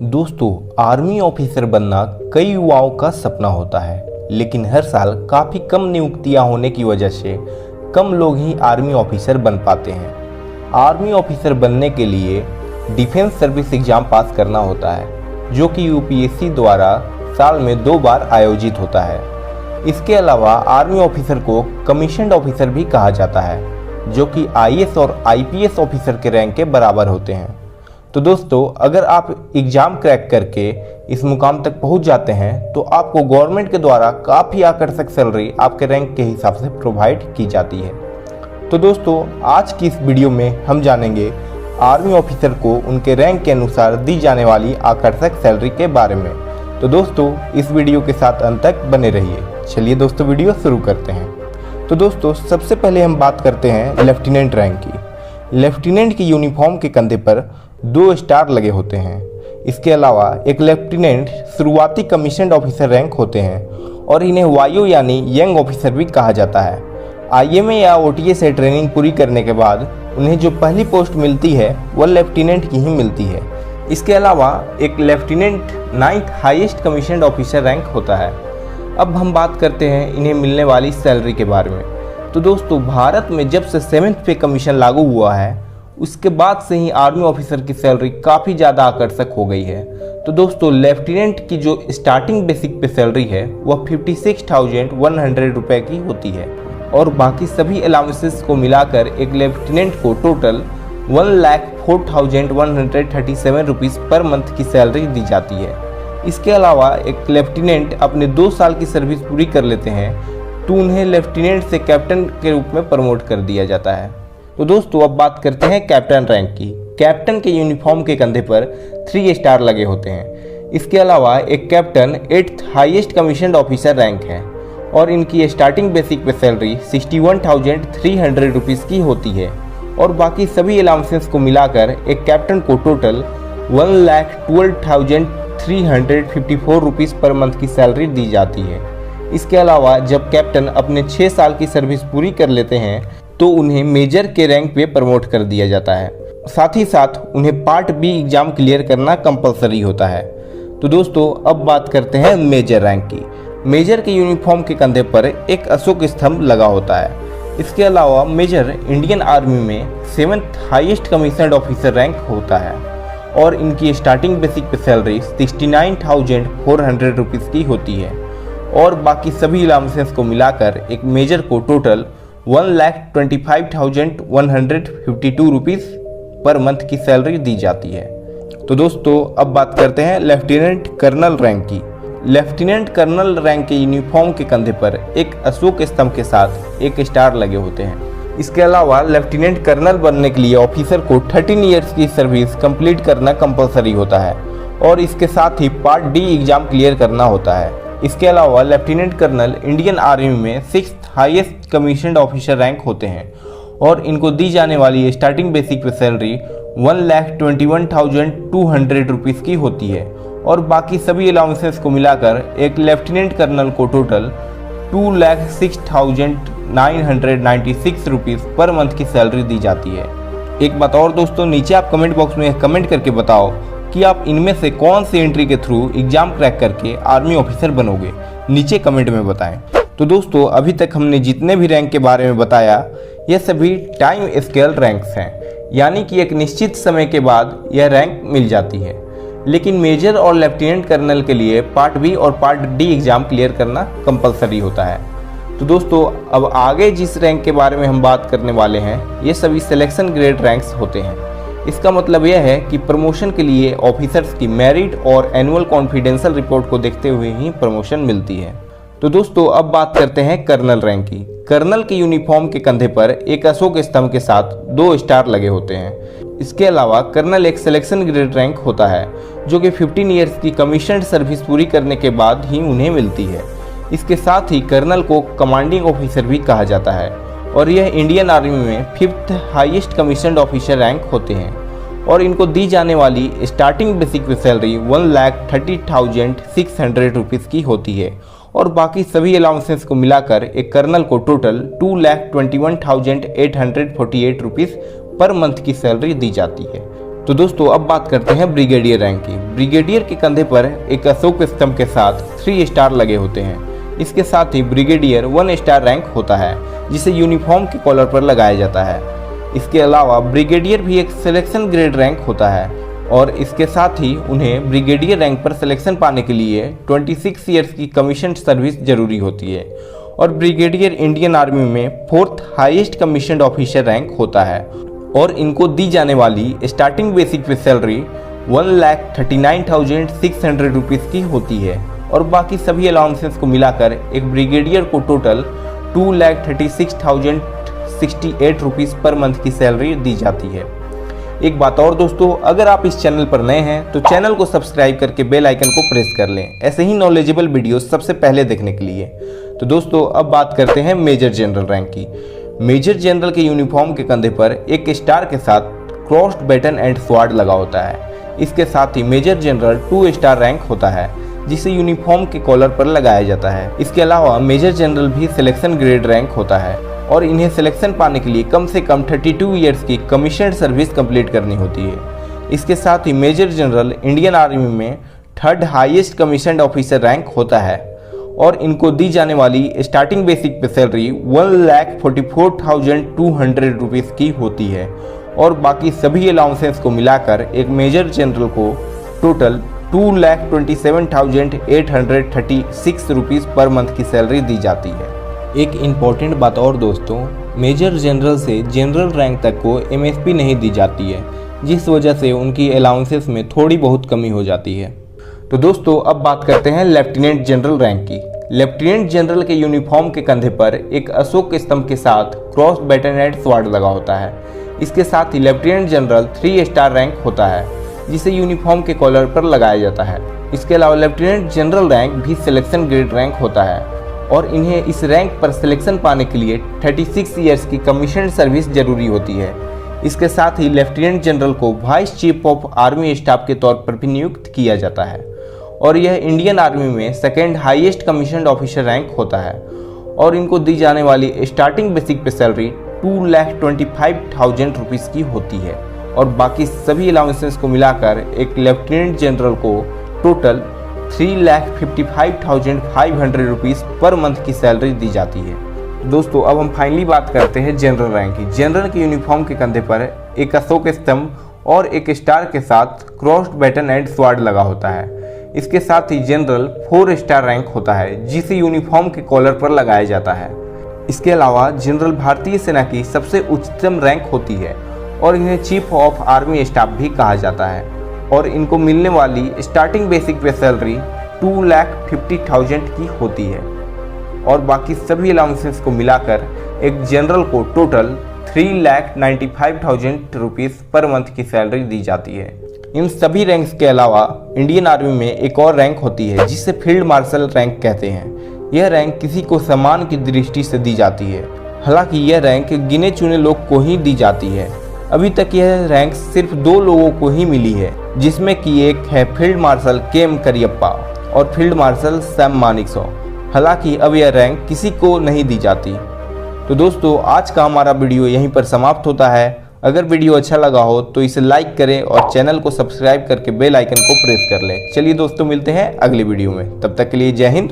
दोस्तों, army officer बनना कई युवाओं का सपना होता है, लेकिन हर साल काफ़ी कम नियुक्तियां होने की वजह से कम लोग ही आर्मी ऑफिसर बन पाते हैं। आर्मी ऑफिसर बनने के लिए डिफेंस सर्विस एग्ज़ाम पास करना होता है, जो कि यूपीएससी द्वारा साल में 2 बार आयोजित होता है। इसके अलावा आर्मी ऑफिसर को कमीशन्ड ऑफिसर भी कहा जाता है, जो कि आईएएस और आईपीएस ऑफिसर के रैंक के बराबर होते हैं। तो दोस्तों, अगर आप एग्ज़ाम क्रैक करके इस मुकाम तक पहुंच जाते हैं तो आपको गवर्नमेंट के द्वारा काफ़ी आकर्षक सैलरी आपके रैंक के हिसाब से प्रोवाइड की जाती है। तो दोस्तों, आज की इस वीडियो में हम जानेंगे आर्मी ऑफिसर को उनके रैंक के अनुसार दी जाने वाली आकर्षक सैलरी के बारे में। तो दोस्तों, इस वीडियो के साथ अंत तक बने रहिए। चलिए दोस्तों, वीडियो शुरू करते हैं। तो दोस्तों, सबसे पहले हम बात करते हैं लेफ्टिनेंट रैंक की। लेफ्टिनेंट की यूनिफॉर्म के कंधे पर 2 स्टार लगे होते हैं। इसके अलावा एक लेफ्टिनेंट शुरुआती कमीशन्ड ऑफिसर रैंक होते हैं और इन्हें वायु यानी यंग ऑफिसर भी कहा जाता है। आईएमए या ओटीए से ट्रेनिंग पूरी करने के बाद उन्हें जो पहली पोस्ट मिलती है वह लेफ्टिनेंट की ही मिलती है। इसके अलावा एक lieutenant 9th highest commissioned officer rank होता है। अब हम बात करते हैं इन्हें मिलने वाली सैलरी के बारे में। तो दोस्तों, भारत में जब से 7th पे कमीशन लागू हुआ है, उसके बाद से ही आर्मी ऑफिसर की सैलरी काफ़ी ज़्यादा आकर्षक हो गई है। तो दोस्तों, लेफ्टिनेंट की जो स्टार्टिंग बेसिक पे सैलरी है वह 56,100 रुपये की होती है और बाकी सभी अलाउंसेस को मिलाकर एक लेफ्टिनेंट को टोटल 1,04,137 रुपीज़ पर मंथ की सैलरी दी जाती है। इसके अलावा एक लेफ्टिनेंट अपने 2 साल की सर्विस पूरी कर लेते हैं तो उन्हें लेफ्टिनेंट से कैप्टन के रूप में प्रमोट कर दिया जाता है। तो दोस्तों, अब बात करते हैं कैप्टन रैंक की। कैप्टन के यूनिफॉर्म के कंधे पर 3 स्टार लगे होते हैं। इसके अलावा एक captain 8th highest commissioned officer rank है और इनकी स्टार्टिंग बेसिक पे सैलरी 61,300 रुपीज़ की होती है और बाकी सभी अलाउंसेस को मिलाकर एक कैप्टन को टोटल 1,12,354 रुपीज़ पर मंथ की सैलरी दी जाती है। इसके अलावा जब कैप्टन अपने 6 साल की सर्विस पूरी कर लेते हैं तो उन्हें मेजर के रैंक पे प्रमोट कर दिया जाता है। साथ ही साथ उन्हें पार्ट बी एग्जाम क्लियर करना कंपलसरी होता है। तो दोस्तों, अब बात करते हैं मेजर रैंक की। मेजर के यूनिफॉर्म के कंधे पर एक अशोक स्तंभ लगा होता है। इसके अलावा मेजर इंडियन आर्मी में 7th highest commissioned officer rank होता है और इनकी स्टार्टिंग बेसिक पे सैलरी 69,400 रुपीज़ की होती है और बाकी सभी अलाउंसेस को मिलाकर एक मेजर को टोटल 1,25,152 रुपीज़ पर मंथ की सैलरी दी जाती है। तो दोस्तों, अब बात करते हैं लेफ्टिनेंट कर्नल रैंक की। लेफ्टिनेंट कर्नल रैंक के यूनिफॉर्म के कंधे पर एक अशोक स्तंभ के साथ 1 स्टार लगे होते हैं। इसके अलावा लेफ्टिनेंट कर्नल बनने के लिए ऑफिसर को 13 ईयर्स की सर्विस कंप्लीट करना कंपलसरी होता है और इसके साथ ही पार्ट डी एग्जाम क्लियर करना होता है। इसके अलावा लेफ्टिनेंट कर्नल इंडियन आर्मी में 6th highest commissioned officer rank होते हैं और इनको दी जाने वाली स्टार्टिंग बेसिक पे सैलरी 1,21,200 रुपीज़ की होती है और बाकी सभी अलाउंसेस को मिलाकर एक लेफ्टिनेंट कर्नल को टोटल 2,06,996 रुपीज़ पर मंथ की सैलरी दी जाती है। एक बात और दोस्तों, नीचे आप कमेंट बॉक्स में कमेंट करके बताओ कि आप इनमें से कौन सी एंट्री के थ्रू एग्जाम क्रैक करके आर्मी ऑफिसर बनोगे। नीचे कमेंट में बताएं। तो दोस्तों, अभी तक हमने जितने भी रैंक के बारे में बताया ये सभी टाइम स्केल रैंक्स हैं, यानी कि एक निश्चित समय के बाद यह रैंक मिल जाती है। लेकिन मेजर और लेफ्टिनेंट कर्नल के लिए पार्ट बी और पार्ट डी एग्जाम क्लियर करना कंपलसरी होता है। तो दोस्तों, अब आगे जिस रैंक के बारे में हम बात करने वाले हैं ये सभी सिलेक्शन ग्रेड रैंक्स होते हैं। इसका मतलब यह है कि प्रमोशन के लिए ऑफिसर्स की मेरिट और एनुअल कॉन्फिडेंशियल रिपोर्ट को देखते हुए ही प्रमोशन मिलती है। तो दोस्तों, अब बात करते हैं कर्नल रैंक की। कर्नल के यूनिफॉर्म के कंधे पर एक अशोक स्तंभ के साथ 2 स्टार लगे होते हैं। इसके अलावा कर्नल एक सिलेक्शन ग्रेड रैंक होता है जो कि 15 ईयर्स की कमीशन्ड सर्विस पूरी करने के बाद ही उन्हें मिलती है। इसके साथ ही कर्नल को कमांडिंग ऑफिसर भी कहा जाता है और यह इंडियन आर्मी में 5th highest commissioned officer rank होते हैं और इनको दी जाने वाली स्टार्टिंग बेसिक सैलरी 1,30,600 रुपीज़ की होती है और बाकी सभी अलाउंसेस को मिलाकर एक कर्नल को टोटल 2,21,848 रुपीज़ पर मंथ की सैलरी दी जाती है। तो दोस्तों अब बात करते हैं ब्रिगेडियर रैंक की। ब्रिगेडियर के कंधे पर एक अशोक स्तंभ के साथ 3 स्टार लगे होते हैं। इसके साथ ही ब्रिगेडियर 1 स्टार रैंक होता है जिसे यूनिफॉर्म के कॉलर पर लगाया जाता है। इसके अलावा ब्रिगेडियर भी एक सिलेक्शन ग्रेड रैंक होता है और इसके साथ ही उन्हें ब्रिगेडियर रैंक पर सिलेक्शन पाने के लिए 26 ईयर्स की कमीशन सर्विस जरूरी होती है। और ब्रिगेडियर इंडियन आर्मी में 4th highest commissioned officer rank होता है और इनको दी जाने वाली स्टार्टिंग बेसिक पे सैलरी 1,39,600 रुपीज़ की होती है और बाकी सभी अलाउंसेस को मिलाकर एक ब्रिगेडियर को टोटल 2,36,068 रुपीज़ पर मंथ की सैलरी दी जाती है। एक बात और दोस्तों, अगर आप इस चैनल पर नए हैं तो चैनल को सब्सक्राइब करके बेल आइकन को प्रेस कर लें ऐसे ही नॉलेजेबल वीडियो सबसे पहले देखने के लिए। तो दोस्तों अब बात करते हैं मेजर जनरल रैंक की। मेजर जनरल के यूनिफॉर्म के कंधे पर एक स्टार के साथ क्रॉस्ड बैटन एंड स्वॉर्ड लगा होता है। इसके साथ ही मेजर जनरल 2 स्टार रैंक होता है जिसे यूनिफॉर्म के कॉलर पर लगाया जाता है। इसके अलावा मेजर जनरल भी सिलेक्शन ग्रेड रैंक होता है और इन्हें सिलेक्शन पाने के लिए कम से कम 32 ईयर्स की कमीशन्ड सर्विस कंप्लीट करनी होती है। इसके साथ ही मेजर जनरल इंडियन आर्मी में 3rd highest commissioned officer rank होता है और इनको दी जाने वाली स्टार्टिंग बेसिक पे सैलरी 1,44,200 रुपीज़ की होती है और बाकी सभी अलाउंसेस को मिलाकर एक मेजर जनरल को टोटल 2,27,836 रुपीज़ पर मंथ की सैलरी दी जाती है। एक इम्पॉर्टेंट बात और दोस्तों, मेजर जनरल से जनरल रैंक तक को MSP नहीं दी जाती है जिस वजह से उनकी अलाउंसेस में थोड़ी बहुत कमी हो जाती है। तो दोस्तों अब बात करते हैं लेफ्टिनेंट जनरल रैंक की। लेफ्टिनेंट जनरल के यूनिफॉर्म के कंधे पर एक अशोक स्तंभ के साथ क्रॉस बैटन एंड स्वॉर्ड लगा होता है। इसके साथ ही लेफ्टिनेंट जनरल 3 स्टार रैंक होता है जिसे यूनिफॉर्म के कॉलर पर लगाया जाता है। इसके अलावा लेफ्टिनेंट जनरल रैंक भी सिलेक्शन ग्रेड रैंक होता है और इन्हें इस रैंक पर सिलेक्शन पाने के लिए 36 ईयर्स की कमीशन्ड सर्विस जरूरी होती है। इसके साथ ही लेफ्टिनेंट जनरल को vice chief of army staff के तौर पर भी नियुक्त किया जाता है और यह इंडियन आर्मी में 2nd highest commissioned officer rank होता है और इनको दी जाने वाली स्टार्टिंग बेसिक पे सैलरी 2,25,000 रुपीज़ की होती है और बाकी सभी अलाउंसेस को मिलाकर एक लेफ्टिनेंट जनरल को टोटल 3,55,500 रुपीज़ पर मंथ की सैलरी दी जाती है। दोस्तों अब हम फाइनली बात करते हैं जनरल रैंक की। जनरल के यूनिफॉर्म के कंधे पर एक अशोक स्तंभ और एक स्टार के साथ क्रॉस्ड बैटन एंड स्वॉर्ड लगा होता है। इसके साथ ही जनरल 4 स्टार रैंक होता है जिसे यूनिफॉर्म के कॉलर पर लगाया जाता है। इसके अलावा जनरल भारतीय सेना की सबसे उच्चतम रैंक होती है और इन्हें चीफ ऑफ आर्मी स्टाफ भी कहा जाता है और इनको मिलने वाली स्टार्टिंग बेसिक पे सैलरी 2,50,000 की होती है और बाकी सभी अलाउंसेस को मिलाकर एक जनरल को टोटल 3,95,000 रुपीज़ पर मंथ की सैलरी दी जाती है। इन सभी रैंक्स के अलावा इंडियन आर्मी में एक और रैंक होती है जिसे फील्ड मार्शल रैंक कहते हैं। यह रैंक किसी को सम्मान की दृष्टि से दी जाती है। हालांकि यह रैंक गिने चुने लोग को ही दी जाती है। अभी तक यह रैंक सिर्फ 2 लोगों को ही मिली है जिसमें कि एक है फील्ड मार्शल KM करियप्पा और फील्ड मार्शल सैम मानेकशॉ। हालांकि अब यह रैंक किसी को नहीं दी जाती। तो दोस्तों आज का हमारा वीडियो यहीं पर समाप्त होता है। अगर वीडियो अच्छा लगा हो तो इसे लाइक करें और चैनल को सब्सक्राइब करके बेल आइकन को प्रेस कर लें। चलिए दोस्तों मिलते हैं अगले वीडियो में, तब तक के लिए जय हिंद।